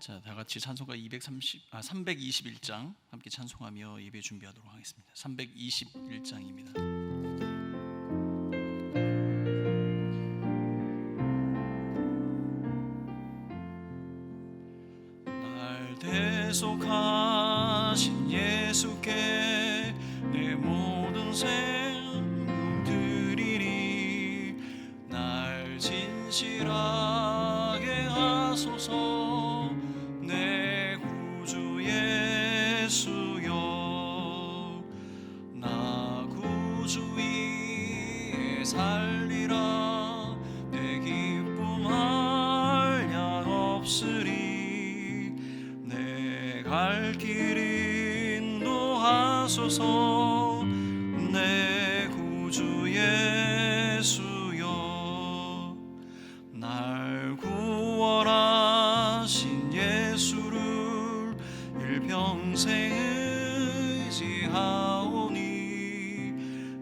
자, 다 같이 찬송가 321장 함께 찬송하며 예배 준비하도록 하겠습니다. 321장입니다. 날 대속하신 예수께 내 모든 생명 드리리. 날 진실하게 하소서. 내 구주 예수여, 나 구주 위에 살리라. 내 기쁨 한량 없으리. 내 갈 길 인도하소서. 내 구주 예수여, 날 구원하신 예수를 일평생 의지하오니.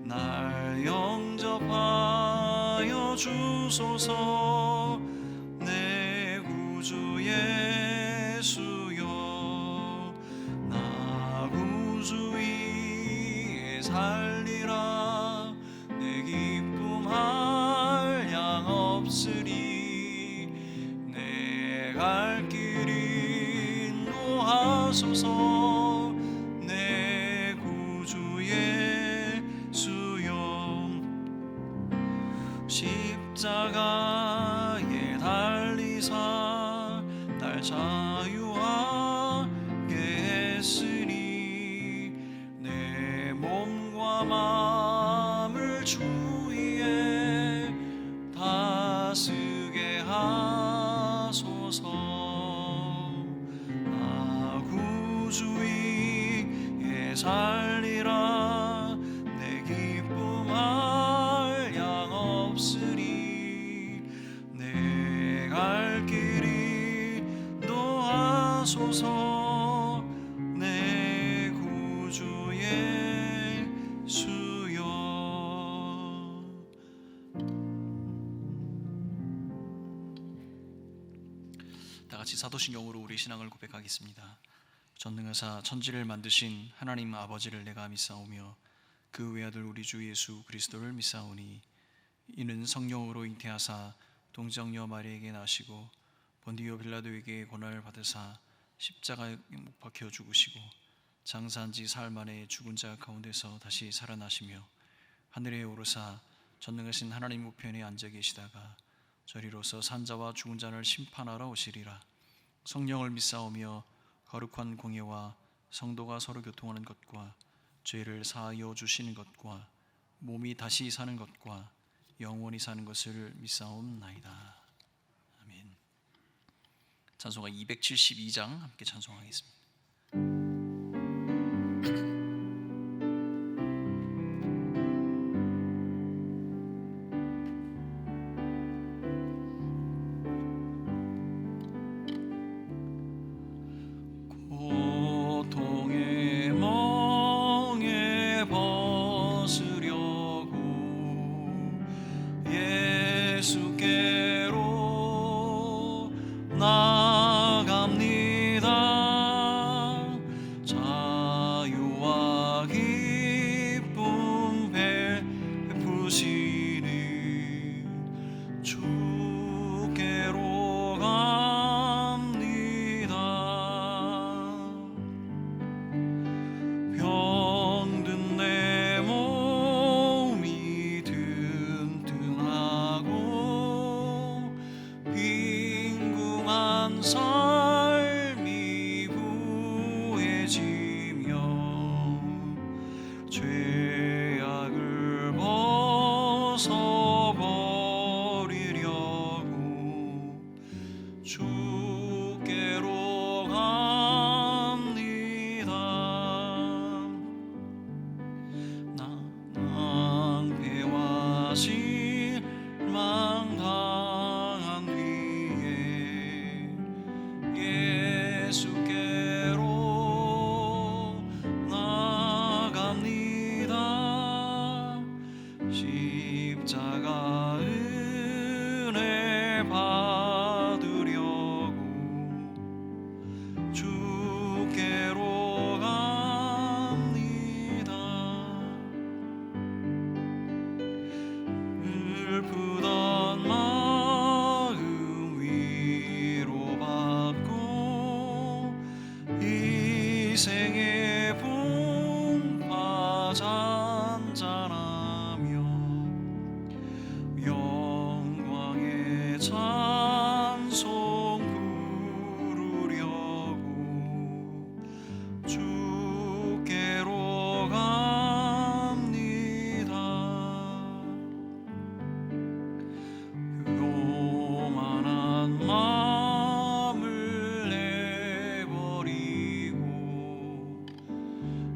날 영접하여 주소서. 내 구주 예수여, 나 구주 위에 살리라. 내 기쁨 한량 없으리. 내 갈 길 인도하소서. 내 구주 예수여, 십자가에 달리사 날 자유하게 했으니. 내 몸과 마음을 주 위에 다스게 하소서. 나 구주 위에 살리라. 내 기쁨 한량 없으리. 내 갈 길 인도하소서. 내 구주 예수여. 다 같이 사도신경으로 우리 신앙을 고백하겠습니다. 전능하사 천지를 만드신 하나님 아버지를 내가 믿사오며 그 외아들 우리 주 예수 그리스도를 믿사오니. 이는 성령으로 잉태하사 동정녀 마리에게 나시고 본디오 빌라도에게 고난을 받으사 십자가에 못 박혀 죽으시고 장사한 지 사흘 만에 죽은 자 가운데서 다시 살아나시며 하늘에 오르사 전능하신 하나님 우편에 앉아 계시다가 저리로서 산자와 죽은 자를 심판하러 오시리라. 성령을 믿사오며 거룩한 공예와 성도가 서로 교통하는 것과 죄를 사하여 주시는 것과 몸이 다시 사는 것과 영원히 사는 것을 믿사옵나이다. 아멘. 찬송가 272장 함께 찬송하겠습니다. 십자가 은혜 받으려 찬송 부르려고 주께로 갑니다. 교만한 마음을 내버리고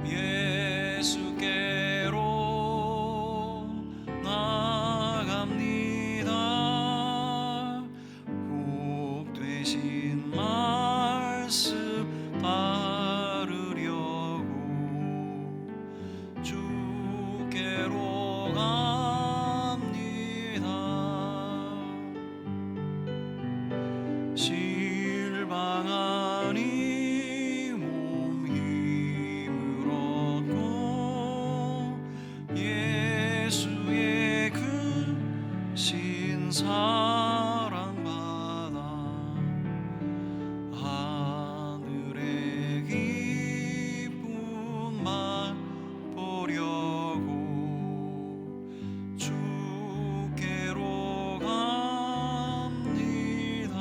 예수께로 나갑니다. 복 되신 말씀 따르려고 주께로 갑니다. 실방하니 몸 힘을 얻고 예수의 그 신사랑받아 하늘의 기쁨 맛보려고 주께로 갑니다.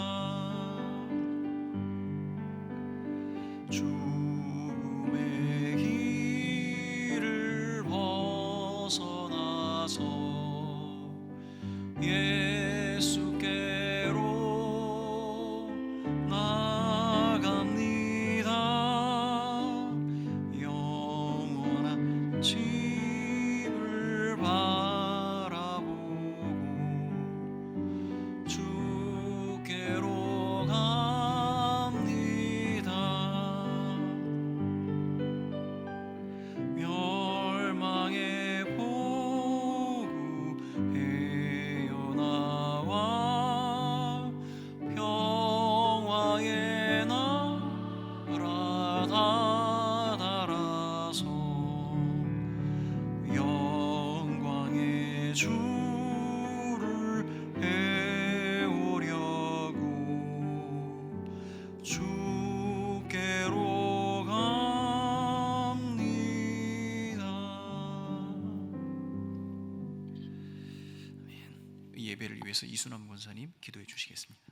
죽음의 길을 벗어나서 예수께로 나갑니다. 영원한 집을 바라보고 주께로 갑니다. 멸망의 보구 헤어나와 평화의 나라 다다라서 영광의 주를 배우려고 주께로 갑니다. 이 예배를 위해서 이순남 권사님 기도해 주시겠습니다.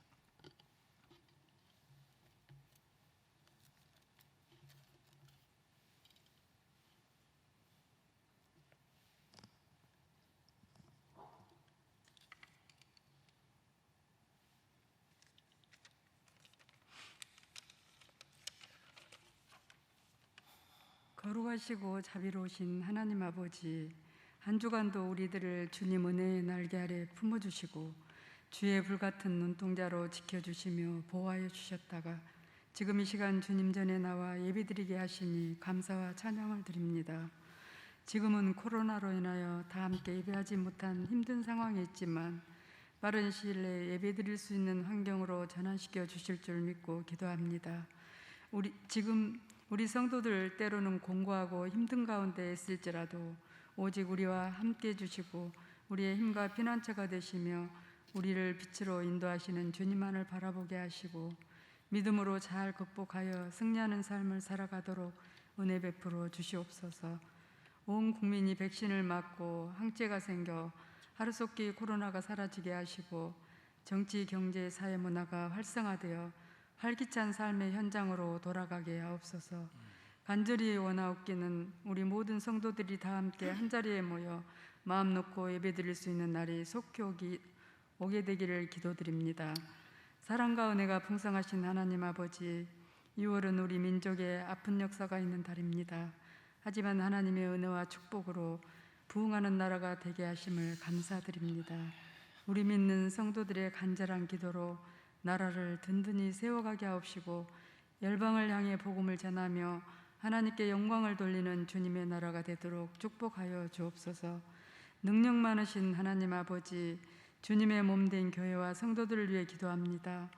거룩하시고 자비로우신 하나님 아버지, 한 주간도 우리들을 주님 은혜의 날개 아래 품어주시고 주의 불같은 눈동자로 지켜주시며 보호하여 주셨다가 지금 이 시간 주님 전에 나와 예배드리게 하시니 감사와 찬양을 드립니다. 지금은 코로나로 인하여 다 함께 예배하지 못한 힘든 상황에 있지만 빠른 시일 내에 예배드릴 수 있는 환경으로 전환시켜 주실 줄 믿고 기도합니다. 우리 성도들 때로는 공고하고 힘든 가운데 있을지라도 오직 우리와 함께 해주시고 우리의 힘과 피난처가 되시며 우리를 빛으로 인도하시는 주님만을 바라보게 하시고 믿음으로 잘 극복하여 승리하는 삶을 살아가도록 은혜 베풀어 주시옵소서. 온 국민이 백신을 맞고 항체가 생겨 하루속히 코로나가 사라지게 하시고 정치, 경제, 사회, 문화가 활성화되어 활기찬 삶의 현장으로 돌아가게 하옵소서. 간절히 원하옵기는 우리 모든 성도들이 다 함께 한자리에 모여 마음 놓고 예배드릴 수 있는 날이 속히 오게 되기를 기도드립니다. 사랑과 은혜가 풍성하신 하나님 아버지, 6월은 우리 민족의 아픈 역사가 있는 달입니다. 하지만 하나님의 은혜와 축복으로 부흥하는 나라가 되게 하심을 감사드립니다. 우리 믿는 성도들의 간절한 기도로 나라를 든든히 세워가게 하옵시고 열방을 향해 복음을 전하며 하나님께 영광을 돌리는 주님의 나라가 되도록 축복하여 주옵소서. 능력 많으신 하나님 아버지, 주님의 몸된 교회와 성도들을 위해 기도합니다.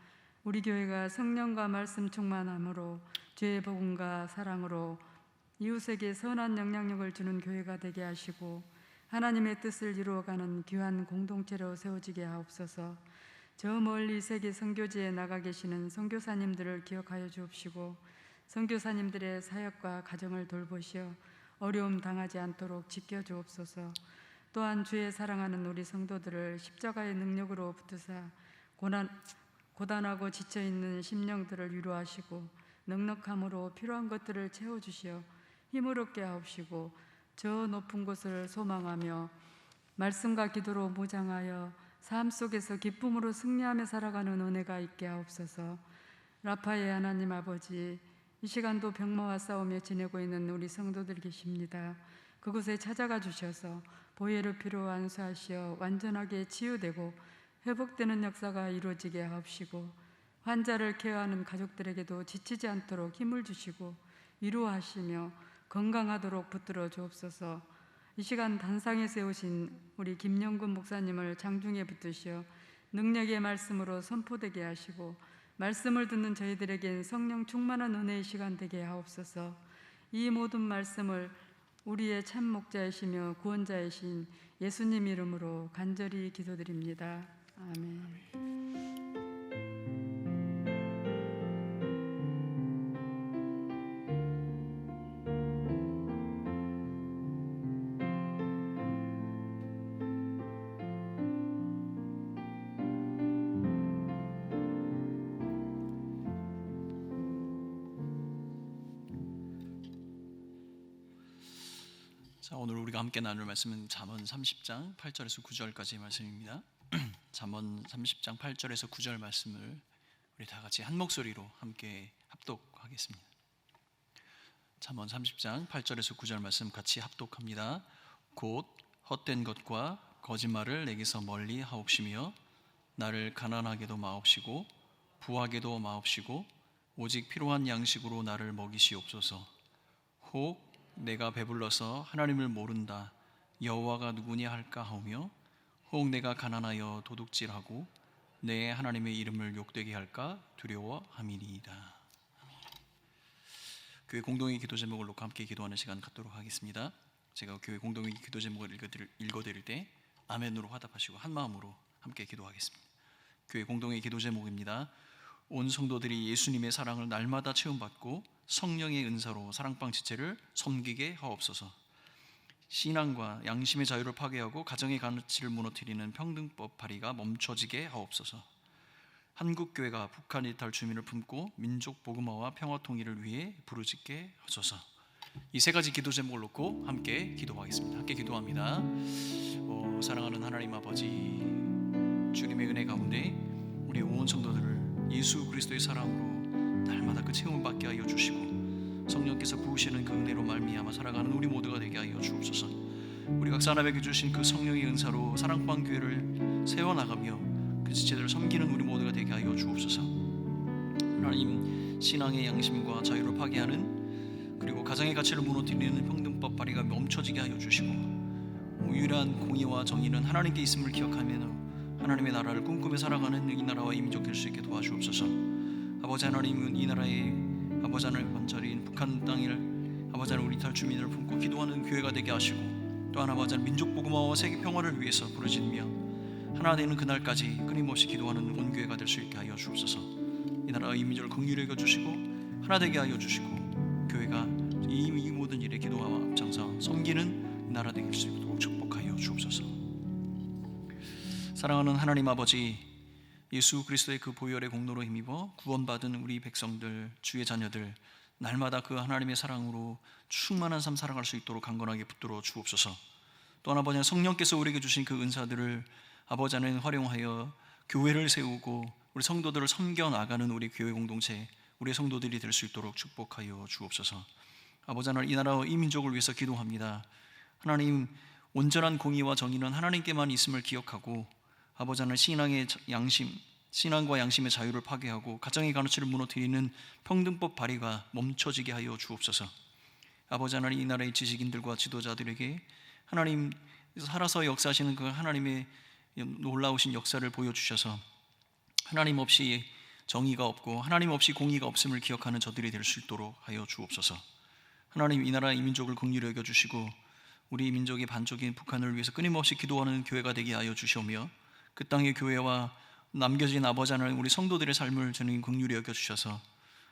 우리 교회가 성령과 말씀 충만함으로 죄의 복음과 사랑으로 이웃에게 선한 영향력을 주는 교회가 되게 하시고 하나님의 뜻을 이루어가는 귀한 공동체로 세워지게 하옵소서. 저 멀리 세계 선교지에 나가 계시는 선교사님들을 기억하여 주옵시고 선교사님들의 사역과 가정을 돌보시어 어려움 당하지 않도록 지켜주옵소서. 또한 주의 사랑하는 우리 성도들을 십자가의 능력으로 붙드사 고단하고 지쳐있는 심령들을 위로하시고 넉넉함으로 필요한 것들을 채워주시어 힘을 얻게 하옵시고 저 높은 곳을 소망하며 말씀과 기도로 무장하여 삶 속에서 기쁨으로 승리하며 살아가는 은혜가 있게 하옵소서. 라파의 하나님 아버지, 이 시간도 병마와 싸우며 지내고 있는 우리 성도들 계십니다. 그곳에 찾아가 주셔서 보혈을 피로 안수하시어 완전하게 치유되고 회복되는 역사가 이루어지게 하옵시고 환자를 케어하는 가족들에게도 지치지 않도록 힘을 주시고 위로하시며 건강하도록 붙들어 주옵소서. 이 시간 단상에 세우신 우리 김영근 목사님을 장중에 붙드시어 능력의 말씀으로 선포되게 하시고 말씀을 듣는 저희들에겐 성령 충만한 은혜의 시간 되게 하옵소서. 이 모든 말씀을 우리의 참 목자이시며 구원자이신 예수님 이름으로 간절히 기도드립니다. 아멘. 자, 오늘 우리가 함께 나눌 말씀은 잠언 30장 8절에서 9절까지의 말씀입니다. 잠언 30장 8절에서 9절 말씀을 우리 다 같이 한 목소리로 함께 합독하겠습니다. 잠언 30장 8절에서 9절 말씀 같이 합독합니다. 곧 헛된 것과 거짓말을 내게서 멀리 하옵시며 나를 가난하게도 마옵시고 부하게도 마옵시고 오직 필요한 양식으로 나를 먹이시옵소서. 혹 내가 배불러서 하나님을 모른다 여호와가 누구냐 할까 하며 혹 내가 가난하여 도둑질하고 내 하나님의 이름을 욕되게 할까 두려워함이니이다. 교회 공동의 기도 제목을 놓고 함께 기도하는 시간 갖도록 하겠습니다. 제가 교회 공동의 기도 제목을 읽어드릴 때 아멘으로 화답하시고 한 마음으로 함께 기도하겠습니다. 교회 공동의 기도 제목입니다. 온 성도들이 예수님의 사랑을 날마다 체험받고 성령의 은사로 사랑방 지체를 섬기게 하옵소서. 신앙과 양심의 자유를 파괴하고 가정의 가치를 무너뜨리는 평등법 발의가 멈춰지게 하옵소서. 한국교회가 북한 이탈 주민을 품고 민족 복음화와 평화 통일을 위해 부르짖게 하소서. 이 세 가지 기도 제목을 놓고 함께 기도하겠습니다. 함께 기도합니다. 사랑하는 하나님 아버지, 주님의 은혜 가운데 우리 온 성도들을 예수 그리스도의 사랑으로 날마다 그 체험을 받게 하여 주시고 성령께서 부으시는 그 은혜로 말미암아 살아가는 우리 모두가 되게 하여 주옵소서. 우리 각 사람에게 주신 그 성령의 은사로 사랑방 교회를 세워나가며 그 지체들을 섬기는 우리 모두가 되게 하여 주옵소서. 하나님, 신앙의 양심과 자유를 파괴하는 그리고 가정의 가치를 무너뜨리는 평등법 발의가 멈춰지게 하여 주시고 유일한 공의와 정의는 하나님께 있음을 기억하며 하나님의 나라를 꿈꾸며 살아가는 이 나라와 이 민족 될 수 있게 도와주옵소서. 아버지 하나님은 이 나라의 아버지 하나님 번절인 북한 땅을 아버지 하나님 우리 이탈 주민을 품고 기도하는 교회가 되게 하시고 또한 아버지 하나님 민족 복음화와 세계 평화를 위해서 부르짖으며 하나 되는 그날까지 끊임없이 기도하는 온 교회가 될 수 있게 하여 주옵소서. 이 나라와 이 민족을 긍휼히 여겨 주시고 하나 되게 하여 주시고 교회가 이 모든 일에 기도와 앞장서 섬기는 나라 되길 수 있도록 축복하여 주옵소서. 사랑하는 하나님 아버지, 예수 그리스도의 그 보혈의 공로로 힘입어 구원받은 우리 백성들, 주의 자녀들 날마다 그 하나님의 사랑으로 충만한 삶 살아갈 수 있도록 강건하게 붙들어 주옵소서. 또한 아버지 성령께서 우리에게 주신 그 은사들을 아버지 하나님 활용하여 교회를 세우고 우리 성도들을 섬겨 나가는 우리 교회 공동체, 우리 성도들이 될 수 있도록 축복하여 주옵소서. 아버지 하나님, 이 나라와 이 민족을 위해서 기도합니다. 하나님, 온전한 공의와 정의는 하나님께만 있음을 기억하고 아버지 하나님 신앙과 양심의 자유를 파괴하고 가정의 가치를 무너뜨리는 평등법 발의가 멈춰지게 하여 주옵소서. 아버지 하나님, 이 나라의 지식인들과 지도자들에게 하나님 살아서 역사하시는 그 하나님의 놀라우신 역사를 보여주셔서 하나님 없이 정의가 없고 하나님 없이 공의가 없음을 기억하는 저들이 될 수 있도록 하여 주옵소서. 하나님, 이 나라 이 민족을 긍휼히 여겨주시고 우리 민족의 반쪽인 북한을 위해서 끊임없이 기도하는 교회가 되게 하여 주시오며 그 땅의 교회와 남겨진 아버지 하나님 우리 성도들의 삶을 주님 긍휼히 여겨주셔서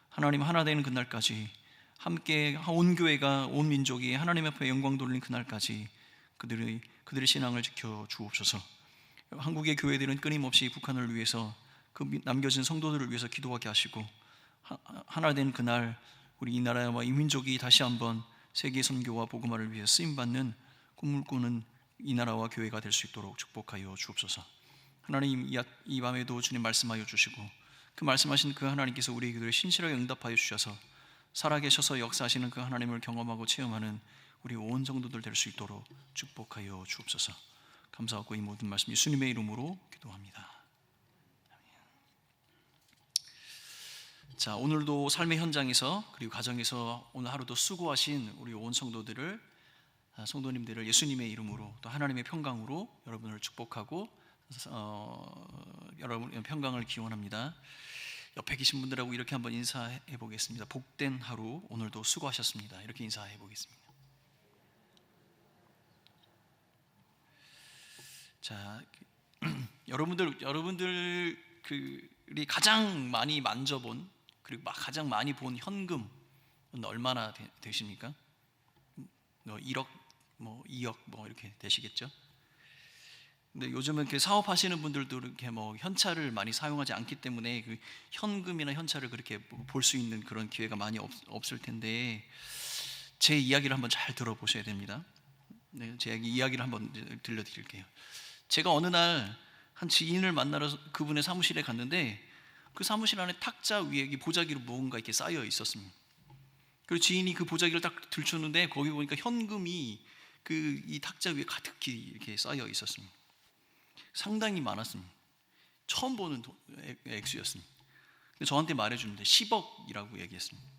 하나님 하나 되는 그날까지 함께 온 교회가 온 민족이 하나님 앞에 영광 돌리는 그날까지 그들의 신앙을 지켜 주옵소서. 한국의 교회들은 끊임없이 북한을 위해서 남겨진 성도들을 위해서 기도하게 하시고 하나 된 그날 우리 이 나라와 이 민족이 다시 한번 세계 선교와 복음화를 위해 쓰임받는 꿈을 꾸는 이 나라와 교회가 될 수 있도록 축복하여 주옵소서. 하나님, 이 밤에도 주님 말씀하여 주시고 그 말씀하신 그 하나님께서 우리의 기도에 신실하게 응답하여 주셔서 살아계셔서 역사하시는 그 하나님을 경험하고 체험하는 우리 온 성도들 될 수 있도록 축복하여 주옵소서. 감사하고 이 모든 말씀 예수님의 이름으로 기도합니다. 자, 오늘도 삶의 현장에서 그리고 가정에서 오늘 하루도 수고하신 우리 온 성도님들을 예수님의 이름으로 또 하나님의 평강으로 여러분을 축복하고 여러분의 평강을 기원합니다. 옆에 계신 분들하고 이렇게 한번 인사해 보겠습니다. 복된 하루, 오늘도 수고하셨습니다. 이렇게 인사해 보겠습니다. 자, 여러분들이 가장 많이 만져본 그리고 가장 많이 본 현금은 얼마나 되십니까? 1억, 2억 이렇게 되시겠죠? 근데 요즘은 사업하시는 분들도 이렇게 현찰을 많이 사용하지 않기 때문에 그 현금이나 현찰을 그렇게 볼 수 있는 그런 기회가 많이 없을 텐데 제 이야기를 한번 잘 들어보셔야 됩니다. 네, 제 이야기를 한번 들려드릴게요. 제가 어느 날 한 지인을 만나러 그분의 사무실에 갔는데 그 사무실 안에 탁자 위에 보자기로 뭔가 이렇게 쌓여 있었습니다. 그리고 지인이 그 보자기를 딱 들추는데 거기 보니까 현금이 이 탁자 위에 가득히 이렇게 쌓여 있었습니다. 상당히 많았습니다. 처음 보는 액수였습니다. 근데 저한테 말해주는데 10억이라고 얘기했습니다.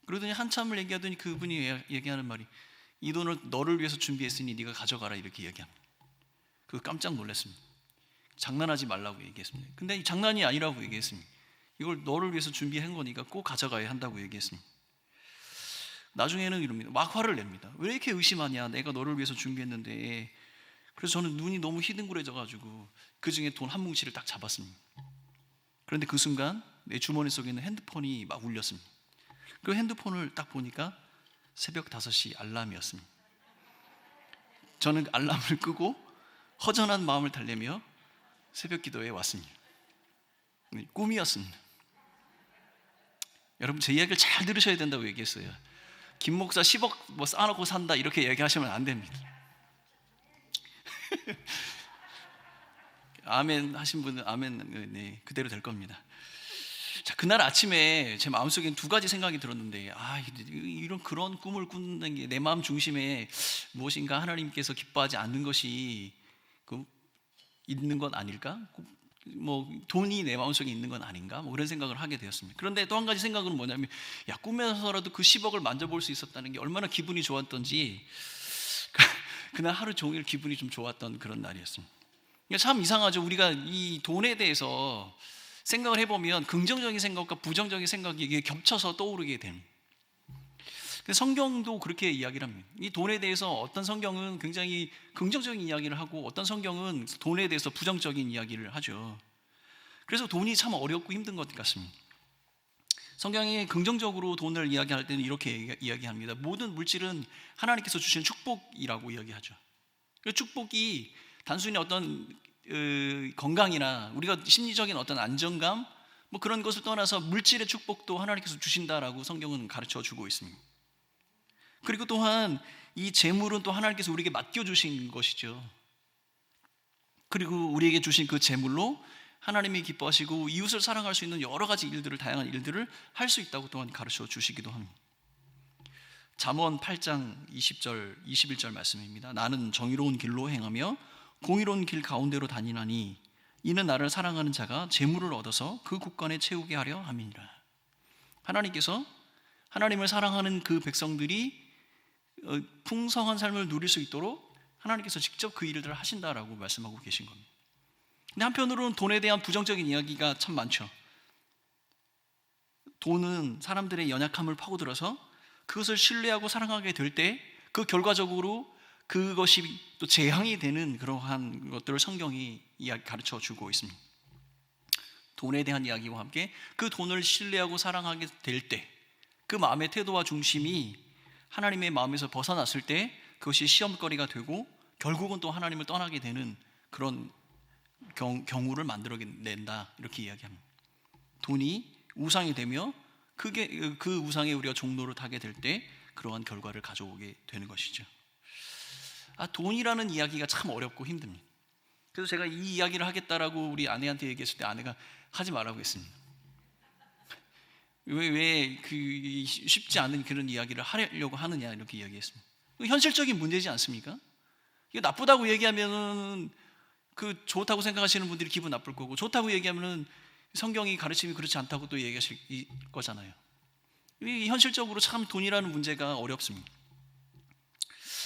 그러더니 한참을 얘기하더니 그분이 얘기하는 말이 이 돈을 너를 위해서 준비했으니 네가 가져가라 이렇게 얘기합니다. 그 깜짝 놀랐습니다. 장난하지 말라고 얘기했습니다. 근데 장난이 아니라고 얘기했습니다. 이걸 너를 위해서 준비한 거니까 꼭 가져가야 한다고 얘기했습니다. 나중에는 이럽니다. 막 화를 냅니다. 왜 이렇게 의심하냐? 내가 너를 위해서 준비했는데. 그래서 저는 눈이 너무 희둥그레져가지고 그 중에 돈 한 뭉치를 딱 잡았습니다. 그런데 그 순간 내 주머니 속에 있는 핸드폰이 막 울렸습니다. 그 핸드폰을 딱 보니까 새벽 5시 알람이었습니다. 저는 알람을 끄고 허전한 마음을 달래며 새벽 기도에 왔습니다. 꿈이었습니다. 여러분 제 이야기를 잘 들으셔야 된다고 얘기했어요. 김 목사 10억 쌓아놓고 산다 이렇게 얘기하시면 안 됩니다. 아멘 하신 분은 아멘, 네, 그대로 될 겁니다. 자, 그날 아침에 제 마음속에 두 가지 생각이 들었는데 이런 그런 꿈을 꾸는 게 내 마음 중심에 무엇인가 하나님께서 기뻐하지 않는 것이 있는 건 아닐까? 돈이 내 마음속에 있는 건 아닌가? 그런 생각을 하게 되었습니다. 그런데 또 한 가지 생각은 뭐냐면 꿈에서라도 그 10억을 만져볼 수 있었다는 게 얼마나 기분이 좋았던지 그날 하루 종일 기분이 좀 좋았던 그런 날이었습니다. 참 이상하죠. 우리가 이 돈에 대해서 생각을 해보면 긍정적인 생각과 부정적인 생각이 이게 겹쳐서 떠오르게 됩니다. 성경도 그렇게 이야기를 합니다. 이 돈에 대해서 어떤 성경은 굉장히 긍정적인 이야기를 하고 어떤 성경은 돈에 대해서 부정적인 이야기를 하죠. 그래서 돈이 참 어렵고 힘든 것 같습니다. 성경이 긍정적으로 돈을 이야기할 때는 이렇게 이야기합니다. 모든 물질은 하나님께서 주신 축복이라고 이야기하죠. 축복이 단순히 어떤 건강이나 우리가 심리적인 어떤 안정감 그런 것을 떠나서 물질의 축복도 하나님께서 주신다라고 성경은 가르쳐 주고 있습니다. 그리고 또한 이 재물은 또 하나님께서 우리에게 맡겨주신 것이죠. 그리고 우리에게 주신 그 재물로 하나님이 기뻐하시고 이웃을 사랑할 수 있는 여러 가지 일들을, 다양한 일들을 할 수 있다고 또한 가르쳐 주시기도 합니다. 잠언 8장 20절 21절 말씀입니다. 나는 정의로운 길로 행하며 공의로운 길 가운데로 다니나니 이는 나를 사랑하는 자가 재물을 얻어서 그 국간에 채우게 하려 함이니라. 하나님께서 하나님을 사랑하는 그 백성들이 풍성한 삶을 누릴 수 있도록 하나님께서 직접 그 일들을 하신다라고 말씀하고 계신 겁니다. 근데 한편으로는 돈에 대한 부정적인 이야기가 참 많죠. 돈은 사람들의 연약함을 파고들어서 그것을 신뢰하고 사랑하게 될 때 그 결과적으로 그것이 또 재앙이 되는 그러한 것들을 성경이 가르쳐 주고 있습니다. 돈에 대한 이야기와 함께 그 돈을 신뢰하고 사랑하게 될 때 그 마음의 태도와 중심이 하나님의 마음에서 벗어났을 때 그것이 시험거리가 되고 결국은 또 하나님을 떠나게 되는 그런 경우를 만들어낸다 이렇게 이야기합니다. 돈이 우상이 되며 그 우상에 우리가 종로를 타게 될 때 그러한 결과를 가져오게 되는 것이죠. 돈이라는 이야기가 참 어렵고 힘듭니다. 그래서 제가 이 이야기를 하겠다라고 우리 아내한테 얘기했을 때 아내가 하지 말라고 했습니다. 왜 쉽지 않은 그런 이야기를 하려고 하느냐 이렇게 이야기했습니다. 현실적인 문제지 않습니까? 이게 나쁘다고 얘기하면은 그 좋다고 생각하시는 분들이 기분 나쁠 거고, 좋다고 얘기하면은 성경이 가르침이 그렇지 않다고 또 얘기하실 거잖아요. 이 현실적으로 참 돈이라는 문제가 어렵습니다.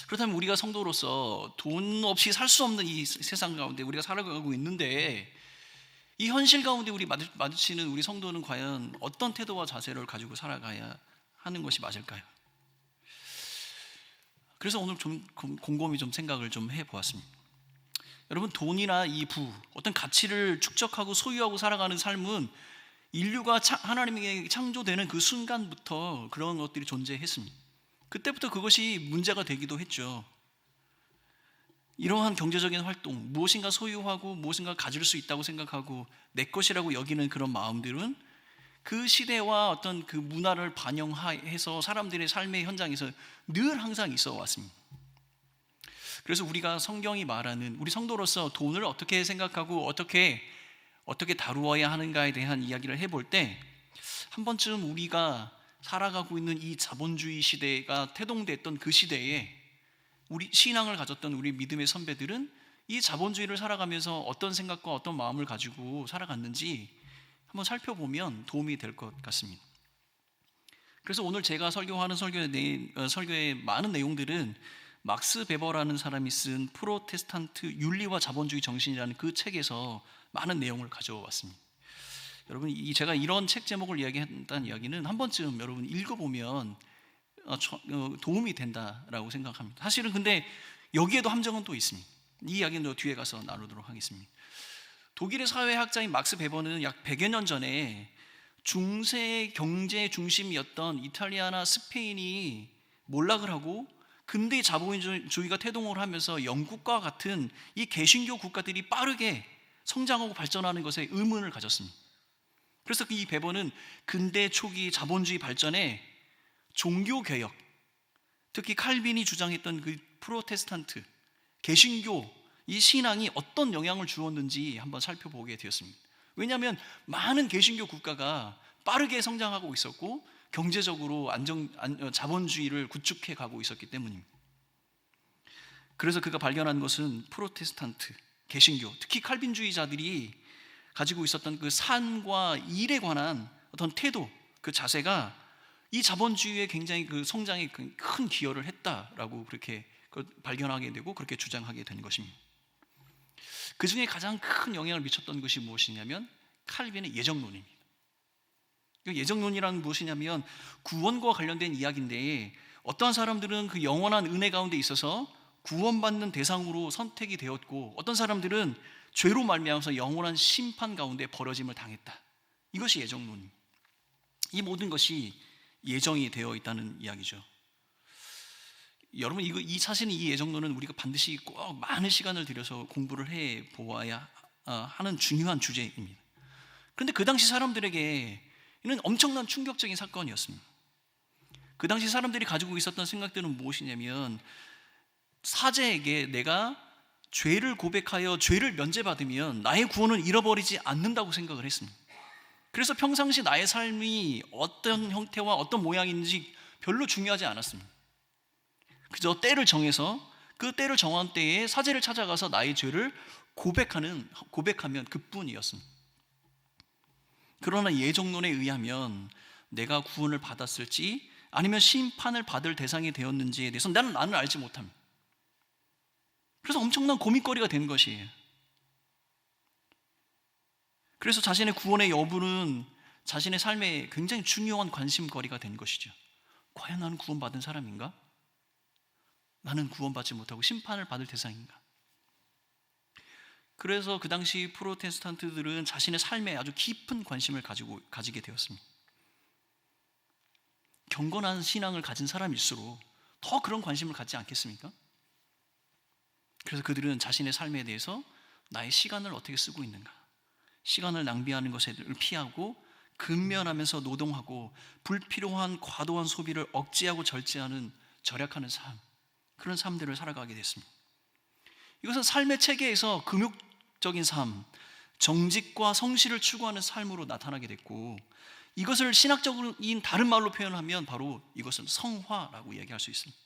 그렇다면 우리가 성도로서 돈 없이 살 수 없는 이 세상 가운데 우리가 살아가고 있는데, 이 현실 가운데 우리 마주치는 우리 성도는 과연 어떤 태도와 자세를 가지고 살아가야 하는 것이 맞을까요? 그래서 오늘 좀 곰곰이 좀 생각을 좀 해보았습니다. 여러분, 돈이나 이 어떤 가치를 축적하고 소유하고 살아가는 삶은 인류가 하나님에게 창조되는 그 순간부터 그런 것들이 존재했습니다. 그때부터 그것이 문제가 되기도 했죠. 이러한 경제적인 활동, 무엇인가 소유하고 무엇인가 가질 수 있다고 생각하고 내 것이라고 여기는 그런 마음들은 그 시대와 어떤 그 문화를 반영해서 사람들의 삶의 현장에서 늘 항상 있어 왔습니다. 그래서 우리가 성경이 말하는 우리 성도로서 돈을 어떻게 생각하고 어떻게 다루어야 하는가에 대한 이야기를 해볼 때, 한 번쯤 우리가 살아가고 있는 이 자본주의 시대가 태동됐던 그 시대에 우리 신앙을 가졌던 우리 믿음의 선배들은 이 자본주의를 살아가면서 어떤 생각과 어떤 마음을 가지고 살아갔는지 한번 살펴보면 도움이 될 것 같습니다. 그래서 오늘 제가 설교하는 설교의 많은 내용들은 막스 베버라는 사람이 쓴 프로테스탄트 윤리와 자본주의 정신이라는 그 책에서 많은 내용을 가져왔습니다. 여러분, 제가 이런 책 제목을 이야기한다는 이야기는 한 번쯤 여러분 읽어보면 도움이 된다라고 생각합니다. 사실은 근데 여기에도 함정은 또 있습니다. 이 이야기는 또 뒤에 가서 나누도록 하겠습니다. 독일의 사회학자인 막스 베버는 약 100여 년 전에 중세 경제 중심이었던 이탈리아나 스페인이 몰락을 하고 근대 자본주의가 태동을 하면서 영국과 같은 이 개신교 국가들이 빠르게 성장하고 발전하는 것에 의문을 가졌습니다. 그래서 이 베버는 근대 초기 자본주의 발전에 종교개혁, 특히 칼빈이 주장했던 그 프로테스탄트, 개신교 이 신앙이 어떤 영향을 주었는지 한번 살펴보게 되었습니다. 왜냐하면 많은 개신교 국가가 빠르게 성장하고 있었고 경제적으로 자본주의를 구축해 가고 있었기 때문입니다. 그래서 그가 발견한 것은 프로테스탄트, 개신교, 특히 칼빈주의자들이 가지고 있었던 그 산과 일에 관한 어떤 태도, 그 자세가 이 자본주의의 굉장히 그 성장에 큰 기여를 했다라고 그렇게 발견하게 되고 그렇게 주장하게 된 것입니다. 그 중에 가장 큰 영향을 미쳤던 것이 무엇이냐면 칼빈의 예정론입니다. 예정론이란 무엇이냐면 구원과 관련된 이야기인데, 어떠한 사람들은 그 영원한 은혜 가운데 있어서 구원받는 대상으로 선택이 되었고, 어떤 사람들은 죄로 말미암아서 영원한 심판 가운데 버려짐을 당했다. 이것이 예정론입니다. 이 모든 것이 예정이 되어 있다는 이야기죠. 여러분, 사실은 이 예정론은 우리가 반드시 꼭 많은 시간을 들여서 공부를 해 보아야 하는 중요한 주제입니다. 그런데 그 당시 사람들에게 이는 엄청난 충격적인 사건이었습니다. 그 당시 사람들이 가지고 있었던 생각들은 무엇이냐면, 사제에게 내가 죄를 고백하여 죄를 면제받으면 나의 구원을 잃어버리지 않는다고 생각을 했습니다. 그래서 평상시 나의 삶이 어떤 형태와 어떤 모양인지 별로 중요하지 않았습니다. 그저 때를 정해서 그 때를 정한 때에 사제를 찾아가서 나의 죄를 고백하면 그뿐이었습니다. 그러나 예정론에 의하면 내가 구원을 받았을지 아니면 심판을 받을 대상이 되었는지에 대해서 나는 알지 못합니다. 그래서 엄청난 고민거리가 된 것이에요. 그래서 자신의 구원의 여부는 자신의 삶에 굉장히 중요한 관심거리가 된 것이죠. 과연 나는 구원받은 사람인가? 나는 구원받지 못하고 심판을 받을 대상인가? 그래서 그 당시 프로테스탄트들은 자신의 삶에 아주 깊은 관심을 가지게 되었습니다. 경건한 신앙을 가진 사람일수록 더 그런 관심을 갖지 않겠습니까? 그래서 그들은 자신의 삶에 대해서 나의 시간을 어떻게 쓰고 있는가? 시간을 낭비하는 것을 피하고 근면하면서 노동하고 불필요한 과도한 소비를 억제하고 절제하는 절약하는 삶, 그런 삶들을 살아가게 됐습니다. 이것은 삶의 체계에서 금욕적인 삶, 정직과 성실을 추구하는 삶으로 나타나게 됐고, 이것을 신학적인 다른 말로 표현하면 바로 이것은 성화라고 이야기할 수 있습니다.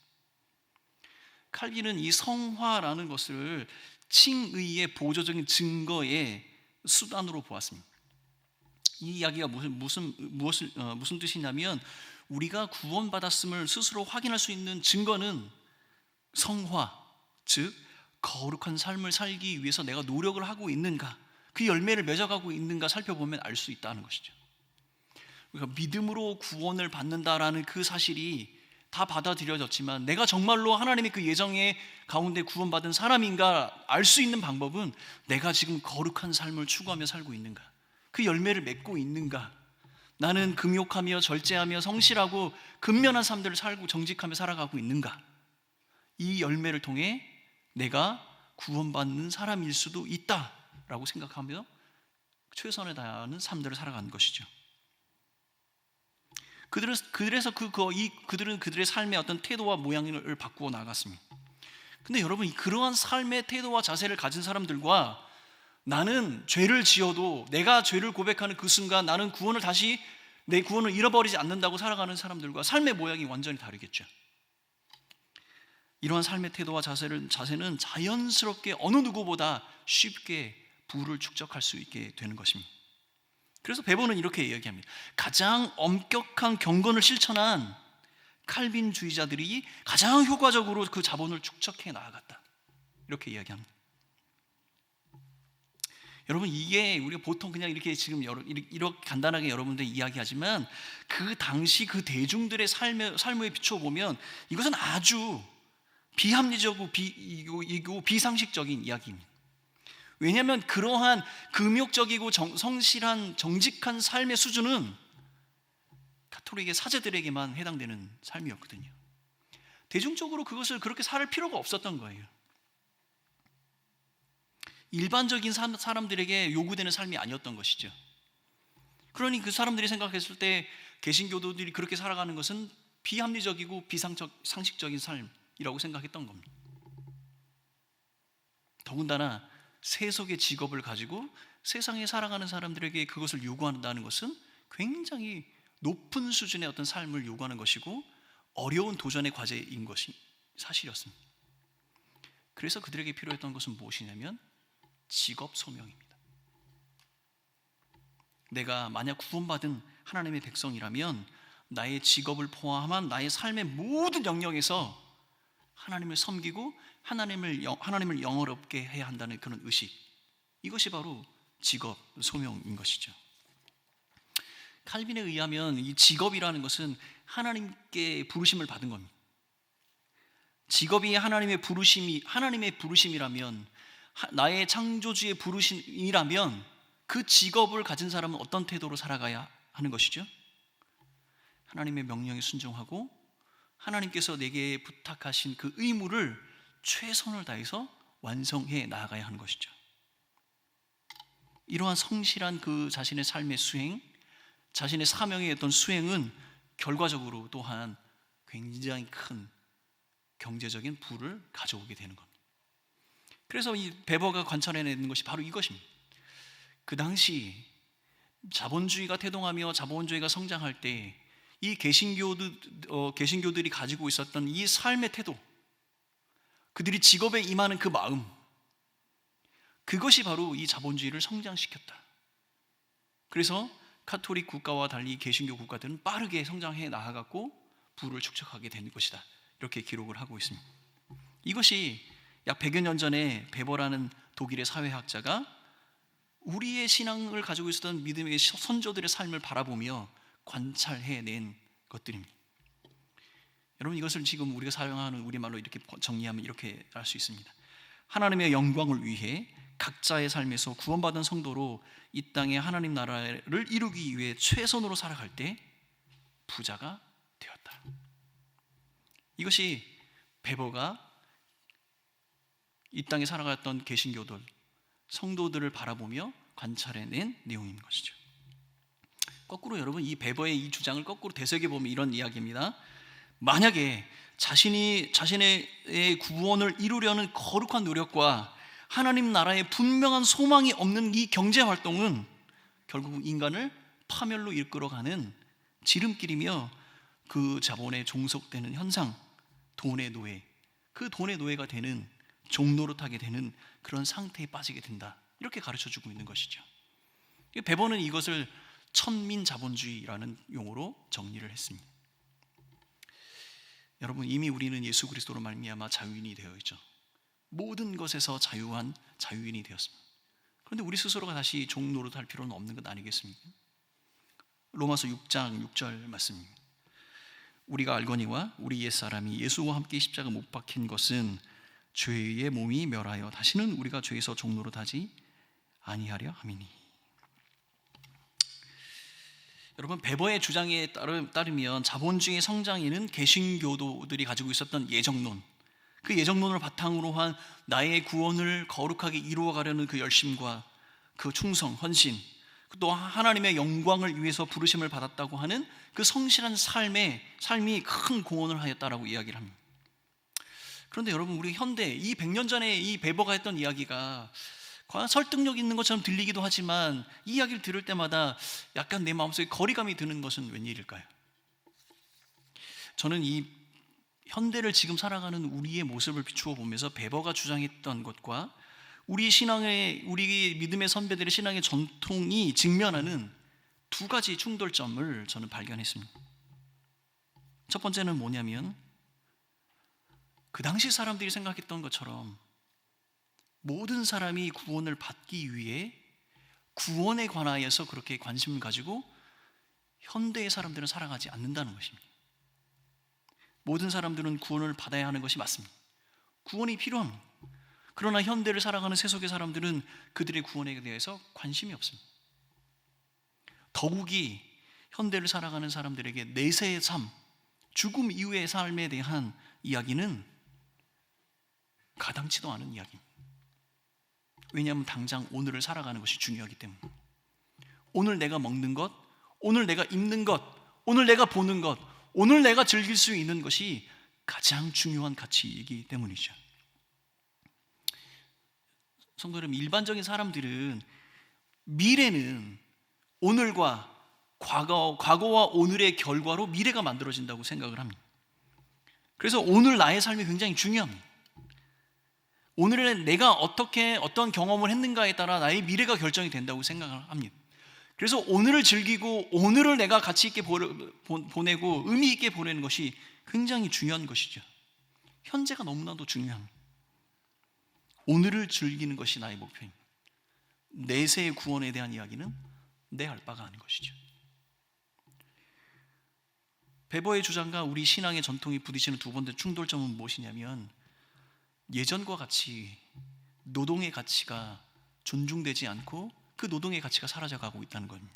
칼빈은 이 성화라는 것을 칭의의 보조적인 증거의 수단으로 보았습니다. 이 이야기가 무슨 뜻이냐면, 우리가 구원받았음을 스스로 확인할 수 있는 증거는 성화, 즉 거룩한 삶을 살기 위해서 내가 노력을 하고 있는가, 그 열매를 맺어가고 있는가 살펴보면 알 수 있다는 것이죠. 우리가 믿음으로 구원을 받는다라는 그 사실이 다 받아들여졌지만, 내가 정말로 하나님의 그 예정의 가운데 구원받은 사람인가 알 수 있는 방법은 내가 지금 거룩한 삶을 추구하며 살고 있는가, 그 열매를 맺고 있는가, 나는 금욕하며 절제하며 성실하고 근면한 삶들을 살고 정직하며 살아가고 있는가, 이 열매를 통해 내가 구원받는 사람일 수도 있다라고 생각하며 최선을 다하는 삶들을 살아가는 것이죠. 그래서 그들은 그들의 삶의 어떤 태도와 모양을 바꾸어 나갔습니다. 근데 여러분, 그러한 삶의 태도와 자세를 가진 사람들과 나는 죄를 지어도 내가 죄를 고백하는 그 순간 나는 내 구원을 잃어버리지 않는다고 살아가는 사람들과 삶의 모양이 완전히 다르겠죠. 이러한 삶의 태도와 자세는 자연스럽게 어느 누구보다 쉽게 부를 축적할 수 있게 되는 것입니다. 그래서 베버는 이렇게 이야기합니다. 가장 엄격한 경건을 실천한 칼빈주의자들이 가장 효과적으로 그 자본을 축적해 나아갔다, 이렇게 이야기합니다. 여러분, 이게 우리가 보통 그냥 이렇게 지금 이렇게 간단하게 여러분들 이야기하지만, 그 당시 그 대중들의 삶에 비춰보면 이것은 아주 비합리적이고 비상식적인 이야기입니다. 왜냐하면 그러한 금욕적이고 성실한 정직한 삶의 수준은 가톨릭의 사제들에게만 해당되는 삶이었거든요. 대중적으로 그것을 그렇게 살 필요가 없었던 거예요. 일반적인 사람들에게 요구되는 삶이 아니었던 것이죠. 그러니 그 사람들이 생각했을 때 개신교도들이 그렇게 살아가는 것은 비합리적이고 비상식적인 삶이라고 생각했던 겁니다. 더군다나 세속의 직업을 가지고 세상에 살아가는 사람들에게 그것을 요구한다는 것은 굉장히 높은 수준의 어떤 삶을 요구하는 것이고 어려운 도전의 과제인 것이 사실이었습니다. 그래서 그들에게 필요했던 것은 무엇이냐면 직업 소명입니다. 내가 만약 구원받은 하나님의 백성이라면 나의 직업을 포함한 나의 삶의 모든 영역에서 하나님을 섬기고 하나님을 영화롭게 해야 한다는 그런 의식, 이것이 바로 직업 소명인 것이죠. 칼빈에 의하면 이 직업이라는 것은 하나님께 부르심을 받은 겁니다. 직업이 하나님의 부르심이라면, 나의 창조주의 부르심이라면, 그 직업을 가진 사람은 어떤 태도로 살아가야 하는 것이죠? 하나님의 명령에 순종하고 하나님께서 내게 부탁하신 그 의무를 최선을 다해서 완성해 나아가야 하는 것이죠. 이러한 성실한 그 자신의 삶의 수행, 자신의 사명의 어떤 수행은 결과적으로 또한 굉장히 큰 경제적인 부를 가져오게 되는 겁니다. 그래서 이 베버가 관찰해내는 것이 바로 이것입니다. 그 당시 자본주의가 태동하며 자본주의가 성장할 때 이 개신교들이 가지고 있었던 이 삶의 태도, 그들이 직업에 임하는 그 마음, 그것이 바로 이 자본주의를 성장시켰다. 그래서 카톨릭 국가와 달리 개신교 국가들은 빠르게 성장해 나아갔고 부를 축적하게 된 것이다, 이렇게 기록을 하고 있습니다. 이것이 약 100여 년 전에 베버라는 독일의 사회학자가 우리의 신앙을 가지고 있었던 믿음의 선조들의 삶을 바라보며 관찰해낸 것들입니다. 여러분, 이것을 지금 우리가 사용하는 우리말로 이렇게 정리하면 이렇게 알 수 있습니다. 하나님의 영광을 위해 각자의 삶에서 구원받은 성도로 이 땅에 하나님 나라를 이루기 위해 최선으로 살아갈 때 부자가 되었다. 이것이 베버가 이 땅에 살아갔던 개신교들, 성도들을 바라보며 관찰해낸 내용인 것이죠. 거꾸로 여러분, 이 베버의 이 주장을 거꾸로 되새겨 보면 이런 이야기입니다. 만약에 자신의 구원을 이루려는 거룩한 노력과 하나님 나라의 분명한 소망이 없는 이 경제 활동은 결국 인간을 파멸로 이끌어가는 지름길이며 그 자본에 종속되는 현상, 돈의 노예, 그 돈의 노예가 되는, 종노릇하게 되는 그런 상태에 빠지게 된다, 이렇게 가르쳐주고 있는 것이죠. 베버는 이것을 천민자본주의라는 용어로 정리를 했습니다. 여러분, 이미 우리는 예수 그리스도로 말미암아 자유인이 되어 있죠. 모든 것에서 자유인이 되었습니다. 그런데 우리 스스로가 다시 종노릇할 필요는 없는 것 아니겠습니까? 로마서 6장 6절 말씀입니다. 우리가 알거니와 우리 옛사람이 예수와 함께 십자가 못 박힌 것은 죄의 몸이 멸하여 다시는 우리가 죄에서 종노릇하지 아니하려 함이니. 여러분, 베버의 주장에 따르면 자본주의 성장에는 개신교도들이 가지고 있었던 예정론, 그 예정론을 바탕으로 한 나의 구원을 거룩하게 이루어가려는 그 열심과 그 충성, 헌신, 또 하나님의 영광을 위해서 부르심을 받았다고 하는 그 성실한 삶이 큰 공헌을 하였다라고 이야기를 합니다. 그런데 여러분, 우리 현대 이 100년 전에 이 베버가 했던 이야기가 과연 설득력 있는 것처럼 들리기도 하지만 이 이야기를 들을 때마다 약간 내 마음속에 거리감이 드는 것은 웬일일까요? 저는 이 현대를 지금 살아가는 우리의 모습을 비추어 보면서 베버가 주장했던 것과 우리 믿음의 선배들의 신앙의 전통이 직면하는 두 가지 충돌점을 저는 발견했습니다. 첫 번째는 뭐냐면, 그 당시 사람들이 생각했던 것처럼 모든 사람이 구원을 받기 위해 구원에 관하여서 그렇게 관심을 가지고 현대의 사람들은 살아가지 않는다는 것입니다. 모든 사람들은 구원을 받아야 하는 것이 맞습니다. 구원이 필요합니다. 그러나 현대를 살아가는 세속의 사람들은 그들의 구원에 대해서 관심이 없습니다. 더욱이 현대를 살아가는 사람들에게 내세의 삶, 죽음 이후의 삶에 대한 이야기는 가당치도 않은 이야기입니다. 왜냐하면 당장 오늘을 살아가는 것이 중요하기 때문에. 오늘 내가 먹는 것, 오늘 내가 입는 것, 오늘 내가 보는 것, 오늘 내가 즐길 수 있는 것이 가장 중요한 가치이기 때문이죠. 성도 여러분, 일반적인 사람들은 미래는 오늘과 과거와 오늘의 결과로 미래가 만들어진다고 생각을 합니다. 그래서 오늘 나의 삶이 굉장히 중요합니다. 오늘에 내가 어떤 경험을 했는가에 따라 나의 미래가 결정이 된다고 생각을 합니다. 그래서 오늘을 즐기고 오늘을 내가 가치 있게 보내고 의미 있게 보내는 것이 굉장히 중요한 것이죠. 현재가 너무나도 중요합니다. 오늘을 즐기는 것이 나의 목표입니다. 내세의 구원에 대한 이야기는 내 할 바가 아닌 것이죠. 베버의 주장과 우리 신앙의 전통이 부딪히는 두 번째 충돌점은 무엇이냐면, 예전과 같이 노동의 가치가 존중되지 않고 그 노동의 가치가 사라져가고 있다는 겁니다.